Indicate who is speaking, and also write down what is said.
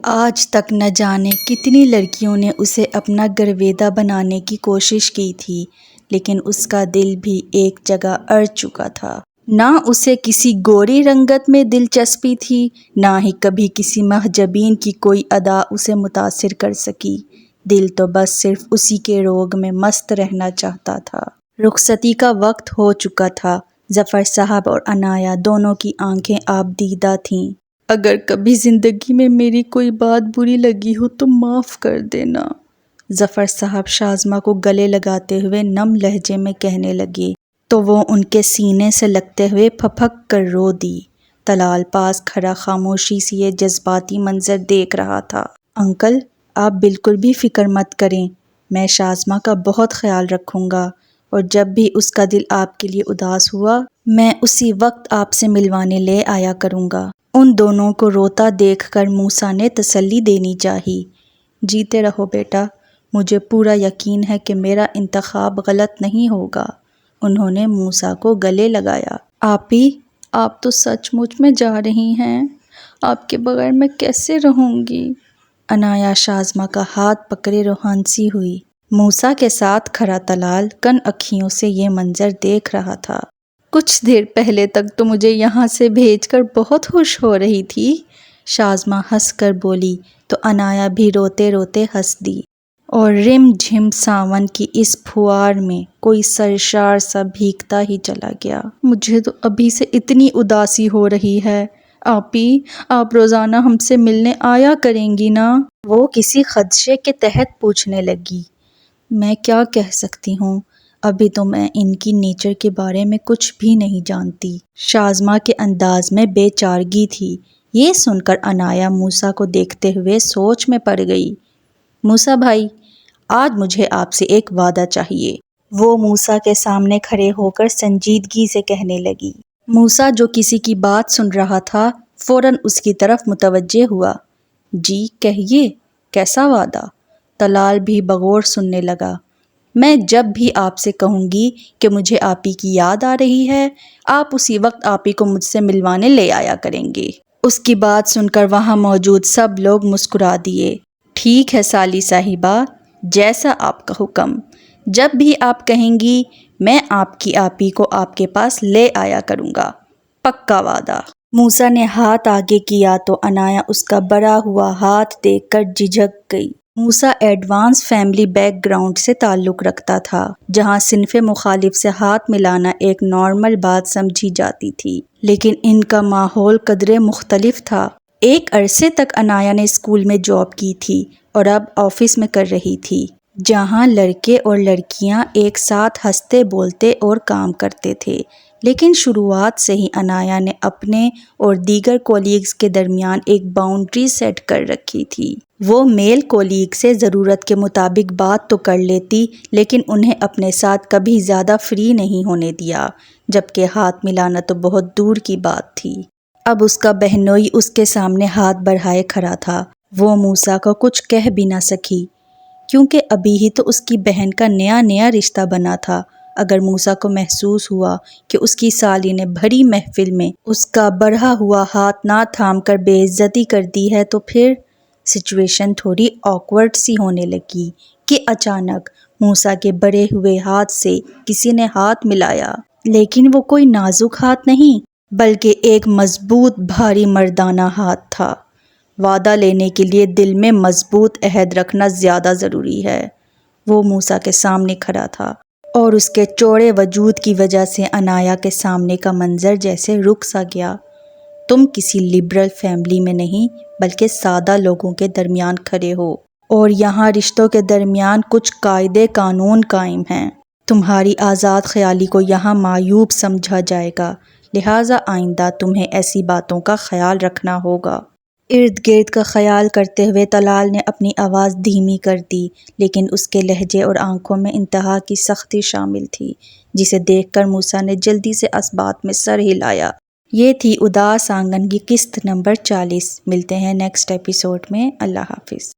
Speaker 1: آج تک نہ جانے کتنی لڑکیوں نے اسے اپنا گرویدہ بنانے کی کوشش کی تھی، لیکن اس کا دل بھی ایک جگہ اڑ چکا تھا۔ نہ اسے کسی گوری رنگت میں دلچسپی تھی، نہ ہی کبھی کسی محجبین کی کوئی ادا اسے متاثر کر سکی۔ دل تو بس صرف اسی کے روگ میں مست رہنا چاہتا تھا۔ رخصتی کا وقت ہو چکا تھا۔ ظفر صاحب اور عنایہ دونوں کی آنکھیں آب دیدہ تھیں۔ اگر کبھی زندگی میں میری کوئی بات بری لگی ہو تو معاف کر دینا، ظفر صاحب شازمہ کو گلے لگاتے ہوئے نم لہجے میں کہنے لگے تو وہ ان کے سینے سے لگتے ہوئے پھپک کر رو دی۔ طلال پاس کھڑا خاموشی سے یہ جذباتی منظر دیکھ رہا تھا۔ انکل، آپ بالکل بھی فکر مت کریں، میں شازمہ کا بہت خیال رکھوں گا، اور جب بھی اس کا دل آپ کے لیے اداس ہوا میں اسی وقت آپ سے ملوانے لے آیا کروں گا۔ ان دونوں کو روتا دیکھ کر موسیٰ نے تسلی دینی چاہی۔ جیتے رہو بیٹا، مجھے پورا یقین ہے کہ میرا انتخاب غلط نہیں ہوگا۔ انہوں نے موسیٰ کو گلے لگایا۔ آپی، آپ تو سچ مچ میں جا رہی ہیں، آپ کے بغیر میں کیسے رہوں گی؟ عنایہ شازمہ کا ہاتھ پکڑے روحانسی ہوئی۔ موسیٰ کے ساتھ کھڑا طلال کن اکھیوں سے یہ منظر دیکھ رہا تھا۔ کچھ دیر پہلے تک تو مجھے یہاں سے بھیج کر بہت خوش ہو رہی تھی، شازمہ ہنس کر بولی تو عنایہ بھی روتے روتے ہنس دی، اور رم جھم ساون کی اس پھوار میں کوئی سرشار سا بھیگتا ہی چلا گیا۔ مجھے تو ابھی سے اتنی اداسی ہو رہی ہے۔ آپی، آپ روزانہ ہم سے ملنے آیا کریں گی نا؟ وہ کسی خدشے کے تحت پوچھنے لگی۔ میں کیا کہہ سکتی ہوں، ابھی تو میں ان کی نیچر کے بارے میں کچھ بھی نہیں جانتی۔ شازمہ کے انداز میں بے چارگی تھی۔ یہ سن کر عنایہ موسیٰ کو دیکھتے ہوئے سوچ میں پڑ گئی۔ موسیٰ بھائی، آج مجھے آپ سے ایک وعدہ چاہیے، وہ موسیٰ کے سامنے کھڑے ہو کر سنجیدگی سے کہنے لگی۔ موسیٰ جو کسی کی بات سن رہا تھا فوراً اس کی طرف متوجہ ہوا۔ جی کہیے، کیسا وعدہ؟ طلال بھی بغور سننے لگا۔ میں جب بھی آپ سے کہوں گی کہ مجھے آپی کی یاد آ رہی ہے، آپ اسی وقت آپی کو مجھ سے ملوانے لے آیا کریں گے۔ اس کی بات سن کر وہاں موجود سب لوگ مسکرا دیے۔ ٹھیک ہے سالی صاحبہ، جیسا آپ کا حکم، جب بھی آپ کہیں گی میں آپ کی آپی کو آپ کے پاس لے آیا کروں گا، پکا وعدہ۔ موسیٰ نے ہاتھ آگے کیا تو عنایہ اس کا بڑا ہوا ہاتھ دیکھ کر جھجک گئی۔ موسیٰ ایڈوانس فیملی بیک گراؤنڈ سے تعلق رکھتا تھا، جہاں صنف مخالف سے ہاتھ ملانا ایک نارمل بات سمجھی جاتی تھی، لیکن ان کا ماحول قدرے مختلف تھا۔ ایک عرصے تک عنایہ نے اسکول میں جاب کی تھی اور اب آفس میں کر رہی تھی، جہاں لڑکے اور لڑکیاں ایک ساتھ ہنستے بولتے اور کام کرتے تھے، لیکن شروعات سے ہی عنایہ نے اپنے اور دیگر کولیگز کے درمیان ایک باؤنڈری سیٹ کر رکھی تھی۔ وہ میل کولیگ سے ضرورت کے مطابق بات تو کر لیتی، لیکن انہیں اپنے ساتھ کبھی زیادہ فری نہیں ہونے دیا، جبکہ ہاتھ ملانا تو بہت دور کی بات تھی۔ اب اس کا بہنوئی اس کے سامنے ہاتھ بڑھائے کھڑا تھا۔ وہ موسیٰ کو کچھ کہہ بھی نہ سکی، کیونکہ ابھی ہی تو اس کی بہن کا نیا رشتہ بنا تھا۔ اگر موسیٰ کو محسوس ہوا کہ اس کی سالی نے بھری محفل میں اس کا بڑھا ہوا ہاتھ نہ تھام کر بے عزتی کر دی ہے تو پھر سچویشن تھوڑی آکورڈ سی ہونے لگی کہ اچانک موسیٰ کے بڑھے ہوئے ہاتھ سے کسی نے ہاتھ ملایا، لیکن وہ کوئی نازک ہاتھ نہیں بلکہ ایک مضبوط بھاری مردانہ ہاتھ تھا۔ وعدہ لینے کے لیے دل میں مضبوط عہد رکھنا زیادہ ضروری ہے۔ وہ موسیٰ کے سامنے کھڑا تھا اور اس کے چوڑے وجود کی وجہ سے عنایہ کے سامنے کا منظر جیسے رک سا گیا۔ تم کسی لبرل فیملی میں نہیں بلکہ سادہ لوگوں کے درمیان کھڑے ہو، اور یہاں رشتوں کے درمیان کچھ قاعدے قانون قائم ہیں۔ تمہاری آزاد خیالی کو یہاں معیوب سمجھا جائے گا، لہٰذا آئندہ تمہیں ایسی باتوں کا خیال رکھنا ہوگا۔ ارد گرد کا خیال کرتے ہوئے طلال نے اپنی آواز دھیمی کر دی، لیکن اس کے لہجے اور آنکھوں میں انتہا کی سختی شامل تھی، جسے دیکھ کر موسیٰ نے جلدی سے اسبات میں سر ہلایا۔ یہ تھی اداس آنگن کی قسط نمبر 40۔ ملتے ہیں نیکسٹ ایپیسوڈ میں۔ اللہ حافظ۔